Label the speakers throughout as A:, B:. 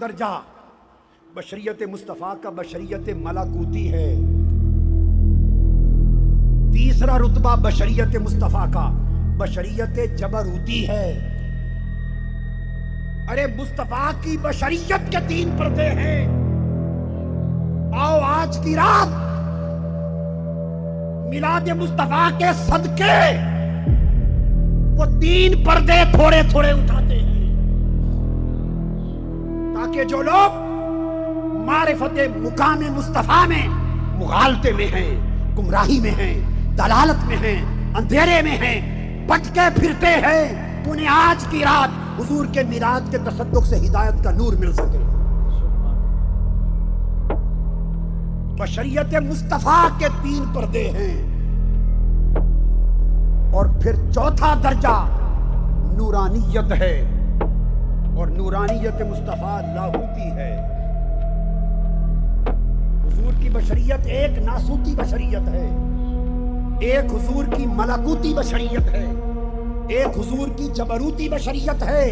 A: درجہ بشریت مصطفیٰ کا بشریت ملکوتی ہے. تیسرا رتبہ بشریت مصطفیٰ کا بشریت جبروتی ہے. ارے مصطفیٰ کی بشریت کے 3 پردے ہیں. آؤ آج کی رات میلاد مصطفیٰ کے صدقے وہ 3 پردے تھوڑے تھوڑے اٹھاتے ہیں تاکہ جو لوگ معرفت مقام مصطفیٰ میں مغالطے میں ہیں، گمراہی میں ہیں، دلالت میں ہیں، اندھیرے میں ہیں، بھٹکے پھرتے ہیں، انہیں آج کی رات حضور کے میلاد کے تصدق سے ہدایت کا نور مل سکے. بشریت مصطفیٰ کے 3 پردے ہیں. اور پھر چوتھا درجہ نورانیت ہے، اور نورانیت مصطفیٰ لاہوتی ہے. حضور کی بشریت ایک ناسوتی بشریت ہے، ایک حضور کی ملکوتی بشریت ہے، ایک حضور کی جبروتی بشریت ہے،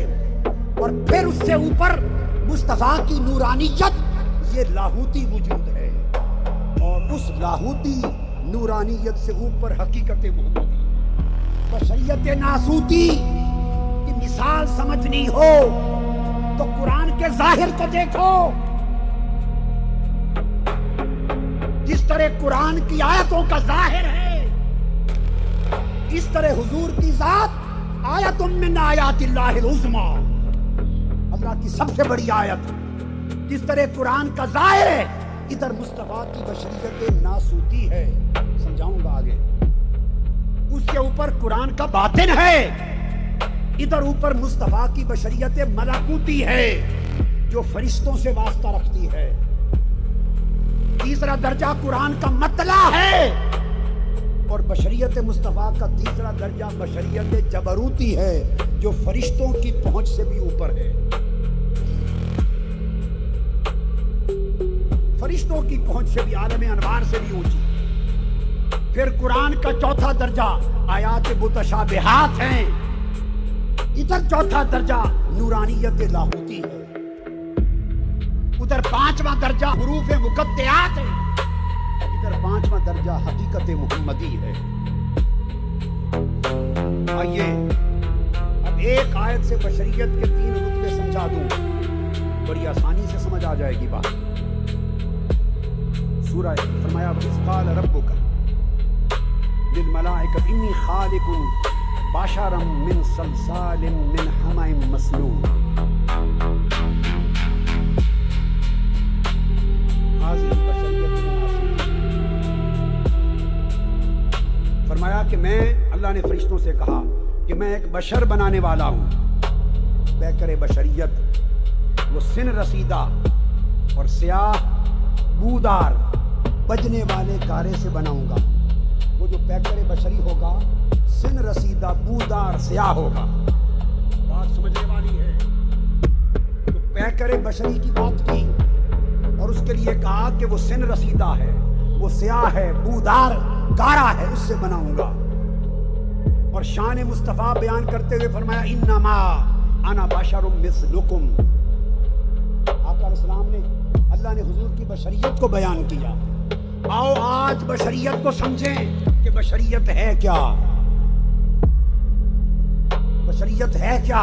A: اور پھر اس سے اوپر مصطفیٰ کی نورانیت، یہ لاہوتی وجود ہے. اور اس لاہوتی نورانیت سے اوپر حقیقت محمدی. بشریت ناسوتی کی مثال سمجھنی ہو تو قرآن کے ظاہر کو دیکھو. جس طرح قرآن کی آیتوں کا ظاہر ہے، اس طرح حضور کی ذات آیت من آیات اللہ العظمیٰ، اللہ کی سب سے بڑی آیت. جس طرح قرآن کا ظاہر ہے، ادھر مصطفیٰ کی بشریت ناسوتی ہے. سمجھاؤں گا آگے. اس کے اوپر قرآن کا باطن ہے، ادھر اوپر مصطفیٰ کی بشریت ملکوتی ہے جو فرشتوں سے واسطہ رکھتی ہے. تیسرا درجہ قرآن کا مطلع ہے، اور بشریت مصطفیٰ کا تیسرا درجہ بشریت جبروتی ہے جو فرشتوں کی پہنچ سے بھی اوپر ہے. فرشتوں کی پہنچ سے بھی، عالم انوار سے بھی اونچی. پھر قرآن کا چوتھا درجہ آیات متشابہات ہیں، ادھر چوتھا درجہ نورانیت لاہوتی ہے، ادھر 5واں درجہ حروف مقطعات ہے، ادھر 5واں درجہ حقیقت محمدی ہے. آئیے اب ایک آیت سے بشریت کے 3 رتبے سمجھا دوں، بڑی آسانی سے سمجھ آ جائے گی بات. سورہ فرمایا وَإِذْ قَالَ رَبُّكَ لِلْمَلَائِكَةِ إِنِّي خَالِقٌ بَشَرًا مِّن صَلْصَالٍ مِّنْ حَمَإٍ مَّسْنُونٍ. فرمایا کہ میں، اللہ نے فرشتوں سے کہا کہ میں ایک بشر بنانے والا ہوں. پیکر بشریت وہ سن رسیدہ اور سیاہ بودار بجنے والے گارے سے بناؤں گا. وہ جو پیکر بشری ہوگا سن رسیدہ بودار سیاہ ہوگا. بات سمجھنے والی ہے. تو پیکر بشری کی بات کی اور اس کے لیے کہا کہ وہ سن رسیدہ ہے، وہ سیاہ ہے، بودار گارا ہے، اس سے بناؤں گا. اور شان مصطفیٰ بیان کرتے ہوئے فرمایا انما انا بشر مثلکم. آقا علیہ السلام نے، اللہ نے حضور کی بشریت کو بیان کیا. آؤ آج بشریت کو سمجھیں کہ بشریت ہے کیا. بشریت ہے کیا،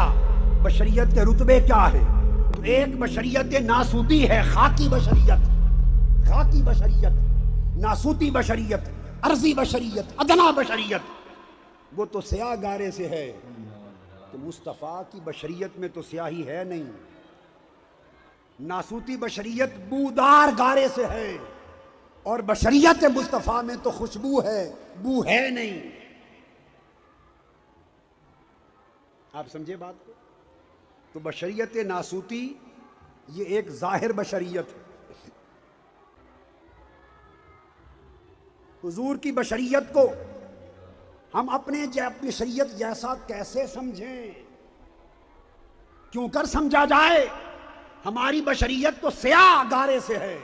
A: بشریت کے رتبے کیا ہیں. تو ایک بشریت ناسوتی ہے، خاکی بشریت، خاکی بشریت، ناسوتی بشریت، عرضی بشریت، ادنا بشریت. وہ تو سیاہ گارے سے ہے. تو مصطفیٰ کی بشریت میں تو سیاہی ہے نہیں. ناسوتی بشریت بودار گارے سے ہے، اور بشریت مصطفیٰ میں تو خوشبو ہے، بو ہے نہیں. آپ سمجھے بات کو. تو بشریت ناسوتی یہ ایک ظاہر بشریت ہے. حضور کی بشریت کو ہم اپنی بشریت جیسا کیسے سمجھیں، کیوں کر سمجھا جائے. ہماری بشریت تو سیاہ گارے سے ہے،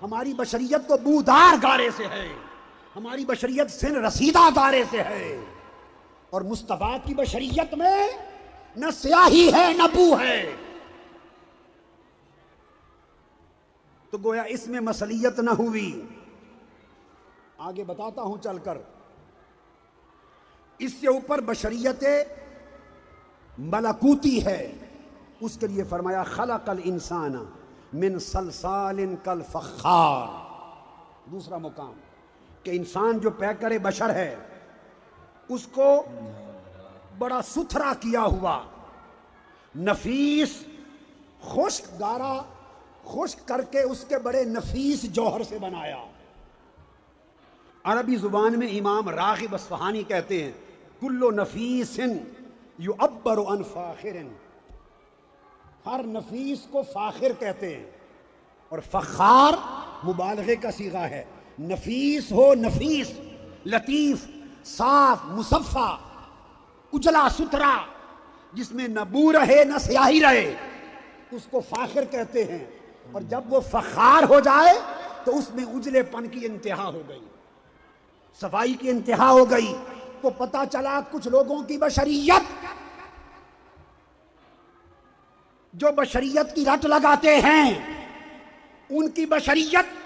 A: ہماری بشریت تو بودار گارے سے ہے، ہماری بشریت سن رسیدہ گارے سے ہے. اور مصطفیٰ کی بشریت میں نہ سیاہی ہے نہ بو ہے. تو گویا اس میں مصلیت نہ ہوئی. آگے بتاتا ہوں چل کر. اس سے اوپر بشریت ملکوتی ہے. اس کے لیے فرمایا خلق الانسان من صلصال کالفخار. دوسرا مقام کہ انسان جو پیکر بشر ہے اس کو بڑا ستھرا کیا ہوا، نفیس خشک گارا خشک کر کے اس کے بڑے نفیس جوہر سے بنایا. عربی زبان میں امام راغب اصفہانی کہتے ہیں کل نفیس یعبر عن فاخر. ہر نفیس کو فاخر کہتے ہیں، اور فخار مبالغے کا صیغہ ہے. نفیس ہو نفیس، لطیف، صاف، مصفہ، اجلا ستھرا، جس میں نہ بو رہے نہ سیاہی رہے، اس کو فاخر کہتے ہیں. اور جب وہ فخار ہو جائے تو اس میں اجلے پن کی انتہا ہو گئی، صفائی کی انتہا ہو گئی. تو پتہ چلا کچھ لوگوں کی بشریت جو بشریت کی رٹ لگاتے ہیں ان کی بشریت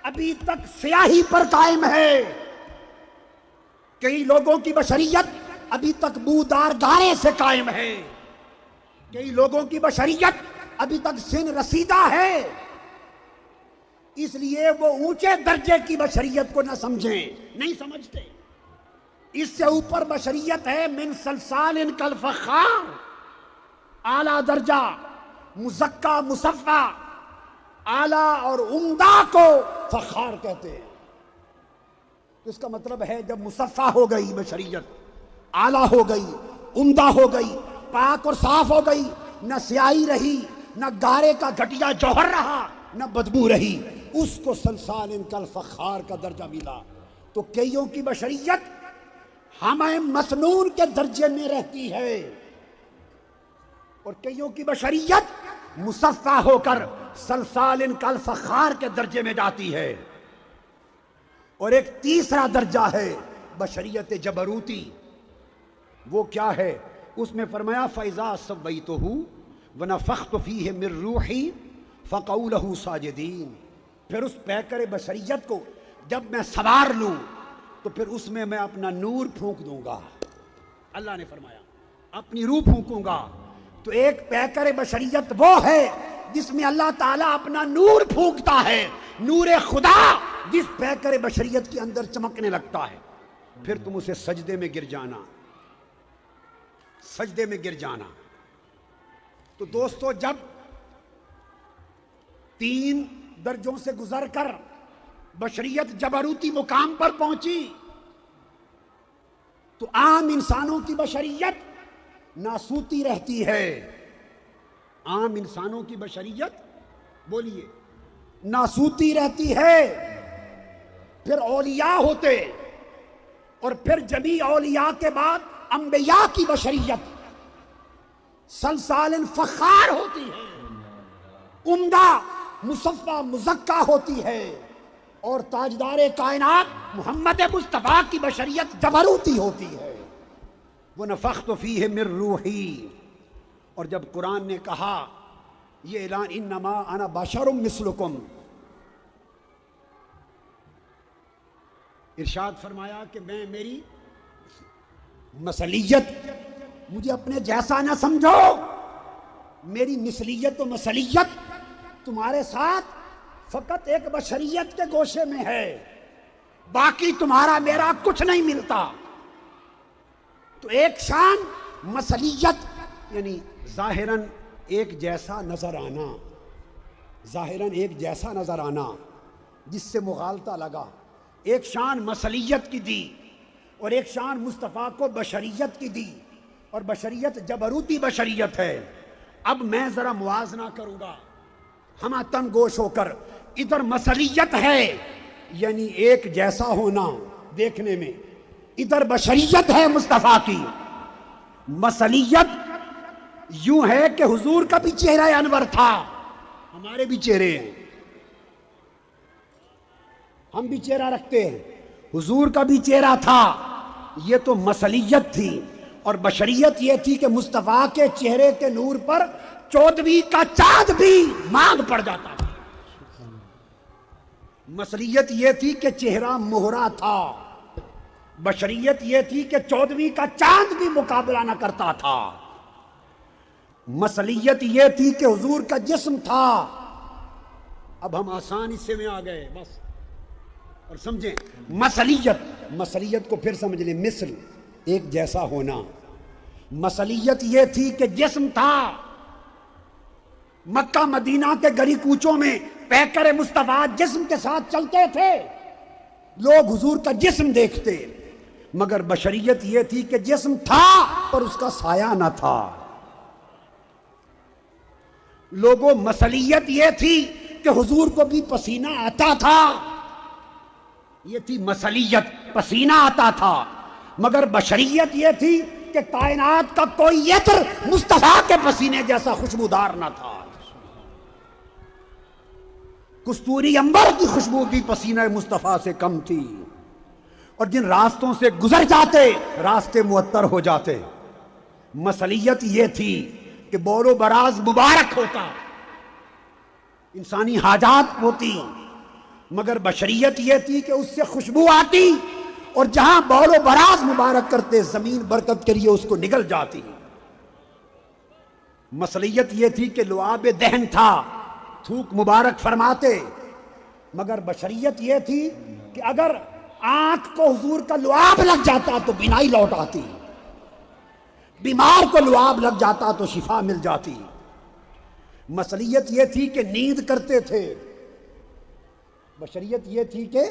A: ابھی تک سیاہی پر قائم ہے. کئی لوگوں کی بشریت ابھی تک بودار گارے سے قائم ہے. کئی لوگوں کی بشریت ابھی تک سن رسیدہ ہے. اس لیے وہ اونچے درجے کی بشریت کو نہ سمجھیں، نہیں سمجھتے. اس سے اوپر بشریت ہے من صلصال کالفخار، اعلیٰ درجہ، مزکا مصفہ، اعلیٰ اور عمدہ کو فخار کہتے ہیں. اس کا مطلب ہے جب مصفہ ہو گئی بشریت، اعلیٰ ہو گئی، عمدہ ہو گئی، پاک اور صاف ہو گئی، نہ سیاہی رہی، نہ گارے کا گھٹیا جوہر رہا، نہ بدبو رہی، اس کو صلصال کالفخار کا درجہ ملا. تو کئیوں کی بشریت ہمہ مسنون کے درجے میں رہتی ہے اور کئیوں کی بشریت مصفہ ہو کر صلصال کالفخار کے درجے میں جاتی ہے. اور ایک تیسرا درجہ ہے بشریت جبروتی. وہ کیا ہے؟ اس میں فرمایا فَإِذَا سَوَّيْتُهُ وَنَفَخْتُ فِيهِ مِن رُّوحِي فَقَعُوا لَهُ سَاجِدِينَ. پھر اس پیکر بشریت کو جب میں سوار لوں تو پھر اس میں اپنا نور پھونک دوں گا. اللہ نے فرمایا اپنی روح پھونکوں گا. تو ایک پیکر بشریت وہ ہے جس میں اللہ تعالیٰ اپنا نور پھونکتا ہے، نور خدا جس پیکر بشریت کے اندر چمکنے لگتا ہے. پھر تم اسے سجدے میں گر جانا، سجدے میں گر جانا. تو دوستو جب 3 درجوں سے گزر کر بشریت جبروتی مقام پر پہنچی تو عام انسانوں کی بشریت ناسوتی رہتی ہے. عام انسانوں کی بشریت بولیے ناسوتی رہتی ہے. پھر اولیاء ہوتے اور پھر جمیع اولیاء کے بعد انبیاء کی بشریت صلصال فخار ہوتی ہے، عمدہ مصفہ مزکا ہوتی ہے. اور تاجدار کائنات محمد مصطفیٰ کی بشریت جبروتی ہوتی ہے. وَنَفَخْتُ فِيهِ مِن رُّوحِي. اور جب قرآن نے کہا یہ اعلان انما انا بشر مثلکم، ارشاد فرمایا کہ میں میری مثلیت، مجھے اپنے جیسا نہ سمجھو، میری مثلیت و مثلیت تمہارے ساتھ فقط ایک بشریت کے گوشے میں ہے، باقی تمہارا میرا کچھ نہیں ملتا. تو ایک شان مثلیت یعنی ظاہراً ایک جیسا نظر آنا، ظاہراً ایک جیسا نظر آنا جس سے مغالطہ لگا. ایک شان مثلیت کی دی اور ایک شان مصطفیٰ کو بشریت کی دی، اور بشریت جبروتی بشریت ہے. اب میں ذرا موازنہ کروں گا ہمہ تن گوش ہو کر. ادھر مثلیت ہے یعنی ایک جیسا ہونا دیکھنے میں، ادھر بشریت ہے مصطفیٰ کی. مثلیت یوں ہے کہ حضور کا بھی چہرہ انور تھا، ہمارے بھی چہرے ہیں، ہم بھی چہرہ رکھتے ہیں، حضور کا بھی چہرہ تھا. یہ تو مثلیت تھی. اور بشریت یہ تھی کہ مصطفیٰ کے چہرے کے نور پر 14ویں کا چاند بھی مانگ پڑ جاتا تھا. مصلیت یہ تھی کہ چہرہ مہرا تھا، بشریت یہ تھی کہ 14ویں کا چاند بھی مقابلہ نہ کرتا تھا، مصلیت یہ تھی کہ حضور کا جسم تھا۔ اب ہم آسان حصے میں آ گئے بس، اور سمجھیں مصلیت کو پھر سمجھ لیں، مثل ایک جیسا ہونا۔ مصلیت یہ تھی کہ جسم تھا، مکہ مدینہ کے گلی کوچوں میں پیکر مصطفیٰ جسم کے ساتھ چلتے تھے، لوگ حضور کا جسم دیکھتے، مگر بشریت یہ تھی کہ جسم تھا پر اس کا سایہ نہ تھا۔ لوگوں مصلیت یہ تھی کہ حضور کو بھی پسینہ آتا تھا، یہ تھی مصلیت، پسینہ آتا تھا، مگر بشریت یہ تھی کہ کائنات کا کوئی عطر مصطفیٰ کے پسینے جیسا خوشبودار نہ تھا۔ کستوری عنبر کی خوشبو بھی پسینہ مصطفیٰ سے کم تھی، اور جن راستوں سے گزر جاتے راستے معطر ہو جاتے۔ مصلیت یہ تھی کہ بول و براز مبارک ہوتا، انسانی حاجات ہوتی، مگر بشریت یہ تھی کہ اس سے خوشبو آتی، اور جہاں بول و براز مبارک کرتے زمین برکت کے لیے اس کو نگل جاتی۔ مصلیت یہ تھی کہ لعاب دہن تھا، تھوک مبارک فرماتے، مگر بشریت یہ تھی کہ اگر آنکھ کو حضور کا لعاب لگ جاتا تو بینائی لوٹ آتی، بیمار کو لعاب لگ جاتا تو شفا مل جاتی۔ مصلیت یہ تھی کہ نیند کرتے تھے، بشریت یہ تھی کہ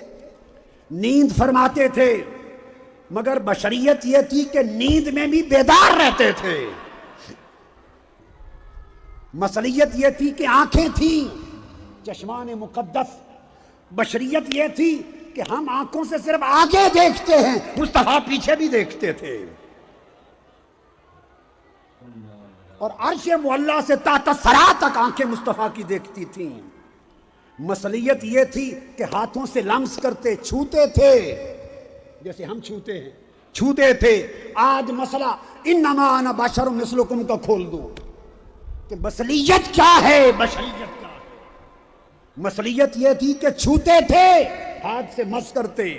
A: نیند فرماتے تھے، مگر بشریت یہ تھی کہ نیند میں بھی بیدار رہتے تھے۔ مصلیت یہ تھی کہ آنکھیں تھیں، چشمان مقدس، بشریت یہ تھی کہ ہم آنکھوں سے صرف آگے دیکھتے ہیں، مصطفیٰ پیچھے بھی دیکھتے تھے، اور عرش معلیٰ سے تحت ثری تک آنکھیں مصطفیٰ کی دیکھتی تھیں۔ مصلیت یہ تھی کہ ہاتھوں سے لمس کرتے، چھوتے تھے، جیسے ہم چھوتے تھے۔ آج مسئلہ انما انا بشر مثلکم کا کھول دو کہ مصلیت کیا ہے، بشریت کیا ہے۔ مصلیت یہ تھی کہ چھوتے تھے، ہاتھ سے مس کرتے،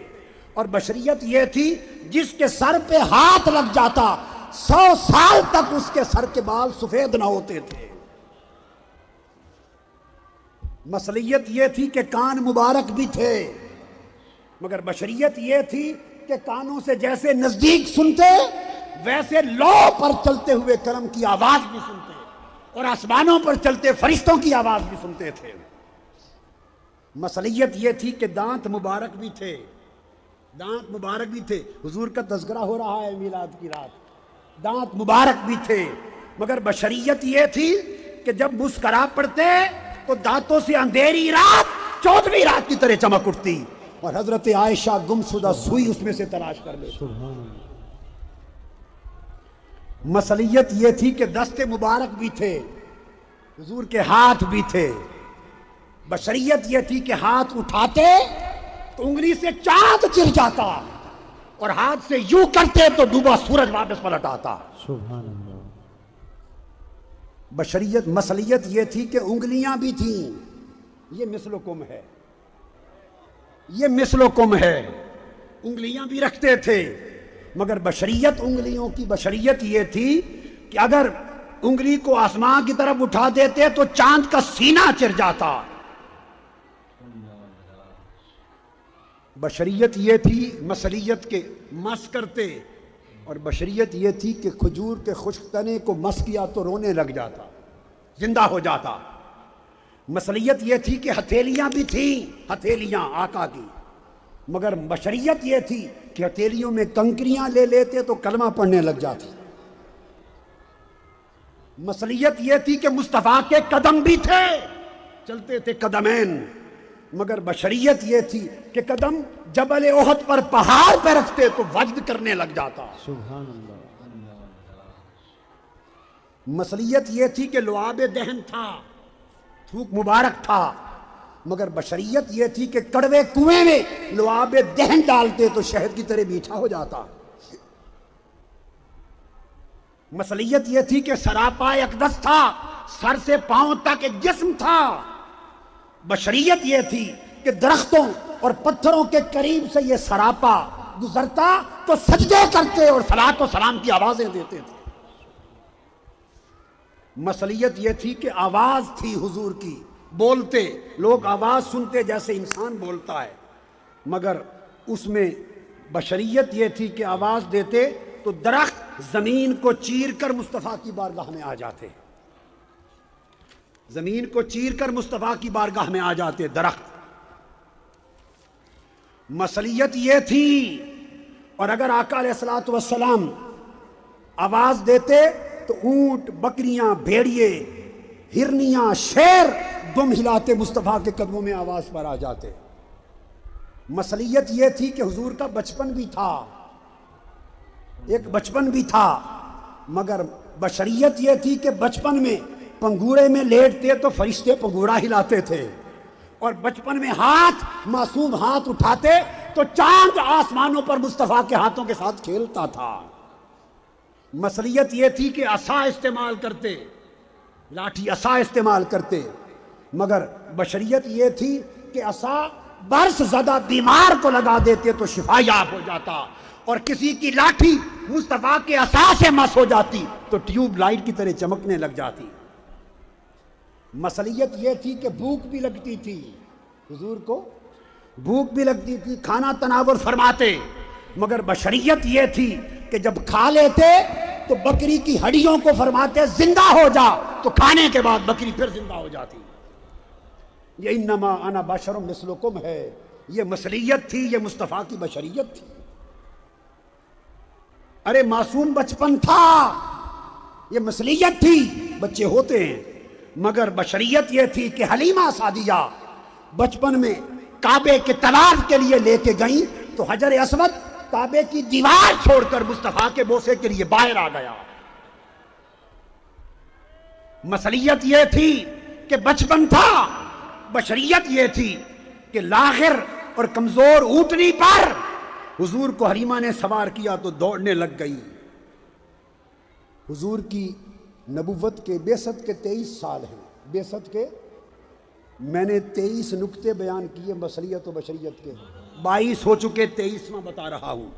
A: اور بشریت یہ تھی جس کے سر پہ ہاتھ لگ جاتا 100 سال تک اس کے سر کے بال سفید نہ ہوتے تھے۔ مصلیت یہ تھی کہ کان مبارک بھی تھے، مگر بشریت یہ تھی کہ کانوں سے جیسے نزدیک سنتے ویسے لو پر چلتے ہوئے کلم کی آواز بھی سنتے، اور آسمانوں پر چلتے فرشتوں کی آواز بھی سنتے تھے۔ مصلیت یہ تھی کہ دانت مبارک بھی تھے، دانت مبارک بھی تھے، حضور کا تذکرہ ہو رہا ہے میلاد کی رات، دانت مبارک بھی تھے، مگر بشریت یہ تھی کہ جب مسکرا پڑتے تو دانتوں سے اندھیری رات 14ویں رات کی طرح چمک اٹھتی، اور حضرت عائشہ گمشدہ سوئی اس میں سے تلاش کر لیتی۔ مصلیت یہ تھی کہ دست مبارک بھی تھے، حضور کے ہاتھ بھی تھے، بشریت یہ تھی کہ ہاتھ اٹھاتے تو انگلی سے چاند چر جاتا، اور ہاتھ سے یوں کرتے تو ڈوبا سورج واپس پلٹ آتا۔
B: سبحان اللہ۔
A: بشریت مصلیت یہ تھی کہ انگلیاں بھی تھیں، یہ مثلکم ہے، یہ مثلکم ہے، انگلیاں بھی رکھتے تھے، مگر بشریت انگلیوں کی بشریت یہ تھی کہ اگر انگلی کو آسمان کی طرف اٹھا دیتے تو چاند کا سینہ چر جاتا۔ بشریت یہ تھی مصلیت کے مس کرتے، اور بشریت یہ تھی کہ کھجور کے خشک تنے کو مس کیا تو رونے لگ جاتا، زندہ ہو جاتا۔ مصلیت یہ تھی کہ ہتھیلیاں بھی تھیں، ہتھیلیاں آقا کی، مگر بشریت یہ تھی کہ ہتھیلیوں میں کنکریاں لے لیتے تو کلمہ پڑھنے لگ جاتی۔ مصلیت یہ تھی کہ مصطفیٰ کے قدم بھی تھے، چلتے تھے قدمین، مگر بشریت یہ تھی کہ قدم جبل احد پر پہاڑ پہ رکھتے تو وجد کرنے لگ جاتا۔
B: سبحان اللہ۔
A: مصلیت یہ تھی کہ لعاب دہن تھا، تھوک مبارک تھا، مگر بشریت یہ تھی کہ کڑوے کنویں میں لعاب دہن ڈالتے تو شہد کی طرح میٹھا ہو جاتا۔ مصلیت یہ تھی کہ سراپا اقدس تھا، سر سے پاؤں تک ایک جسم تھا۔ بشریت یہ تھی کہ درختوں اور پتھروں کے قریب سے یہ سراپا گزرتا تو سجدے کرتے اور صلاۃ و سلام کی آوازیں دیتے تھے۔ مصلیت یہ تھی کہ آواز تھی حضور کی، بولتے لوگ آواز سنتے جیسے انسان بولتا ہے، مگر اس میں بشریت یہ تھی کہ آواز دیتے تو درخت زمین کو چیر کر مصطفیٰ کی بارگاہ میں آ جاتے، زمین کو چیر کر مصطفیٰ کی بارگاہ میں آ جاتے درخت۔ مصلیت یہ تھی، اور اگر آقا علیہ الصلوۃ والسلام آواز دیتے تو اونٹ، بکریاں، بھیڑیے، ہرنیاں، شیر دم ہلاتے مصطفیٰ کے قدموں میں آواز پر آ جاتے۔ مصلیت یہ تھی کہ حضور کا بچپن بھی تھا، ایک بچپن بھی تھا، مگر بشریت یہ تھی کہ بچپن میں پنگورے میں لیٹتے تو فرشتے پنگورا ہلاتے تھے، اور بچپن میں معصوم ہاتھ اٹھاتے تو چاند آسمانوں پر مصطفیٰ کے ہاتھوں کے ساتھ کھیلتا تھا۔ مصلیت یہ تھی کہ عصا استعمال کرتے، لاٹھی عصا استعمال کرتے، مگر بشریت یہ تھی کہ عصا برس زدہ بیمار کو لگا دیتے تو شفا یاب ہو جاتا، اور کسی کی لاٹھی مصطفیٰ کے عصا سے مس ہو جاتی تو ٹیوب لائٹ کی طرح چمکنے لگ جاتی۔ مصلیت یہ تھی کہ بھوک بھی لگتی تھی، حضور کو بھوک بھی لگتی تھی، کھانا تناول فرماتے، مگر بشریت یہ تھی کہ جب کھا لیتے تو بکری کی ہڈیوں کو فرماتے زندہ ہو جا، تو کھانے کے بعد بکری پھر زندہ ہو جاتی۔ یہ انما انا بشر مثلکم ہے، یہ مصلیت تھی، یہ مصطفیٰ کی بشریت تھی۔ ارے معصوم بچپن تھا، یہ مصلیت تھی، بچے ہوتے ہیں، مگر بشریت یہ تھی کہ حلیمہ سعدیہ بچپن میں کعبے کے طواف کے لیے لے کے گئیں تو حجر اسود کعبے کی دیوار چھوڑ کر مصطفیٰ کے بوسے کے لیے باہر آ گیا۔ مصلیت یہ تھی کہ بچپن تھا، بشریت یہ تھی کہ لاغر اور کمزور اونٹنی پر حضور کو حلیمہ نے سوار کیا تو دوڑنے لگ گئی۔ حضور کی نبوت کے بعثت کے 23 سال ہیں، بعثت کے میں نے 23 نکتے بیان کیے مصلیت و بشریت کے، 22 ہو چکے، 23واں بتا رہا ہوں۔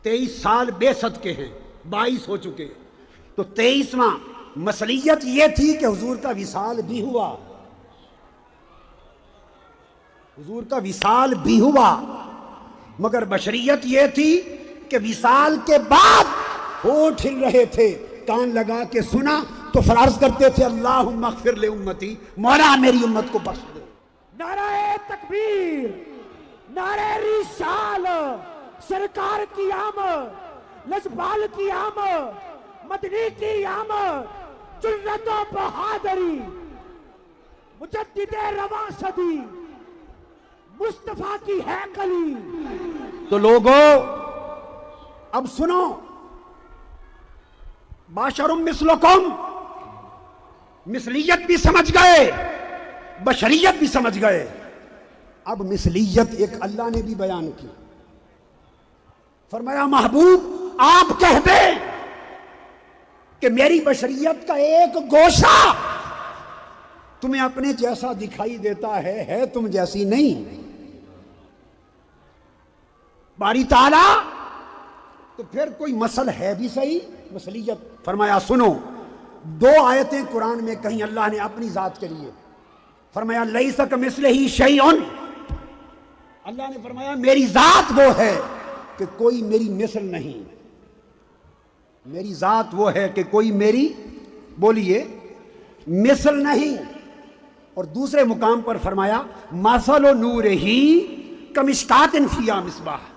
A: 23 سال بعثت کے ہیں، 22 ہو چکے، تو 23واں مصلیت یہ تھی کہ حضور کا وصال بھی ہوا، حضور کا وصال بھی ہوا، مگر بشریت یہ تھی کہ وصال کے بعد ہونٹ ہل رہے تھے، کان لگا کے سنا تو فرض کرتے تھے اللہم اغفر لامتی، مولا میری امت کو بخش دے۔
B: نعرہ تکبیر، نعرہ رسال، سرکار کی آمد، لجپال کی آمد، مدنی کی آمد، جرت و بہادری، مجدد رواں صدی، مصطفیٰ کی ہے کلی۔
A: تو لوگوں اب سنو، بشر مثلکم، مثلیت بھی سمجھ گئے، بشریت بھی سمجھ گئے، اب مثلیت ایک اللہ نے بھی بیان کی، فرمایا محبوب آپ کہہ دیں کہ میری بشریت کا ایک گوشہ تمہیں اپنے جیسا دکھائی دیتا ہے تم جیسی نہیں، باری تعالیٰ تو پھر کوئی مسل ہے بھی صحیح مثلیت۔ فرمایا سنو، 2 آیتیں قرآن میں کہیں اللہ نے اپنی ذات کے لیے، فرمایا لیس کمثلہ شیء، اللہ نے فرمایا میری ذات وہ ہے کہ کوئی میری مثل نہیں، میری ذات وہ ہے کہ کوئی میری بولیے مثل نہیں۔ اور دوسرے مقام پر فرمایا مثل نورہ کمشکاۃ فیہا مصباح،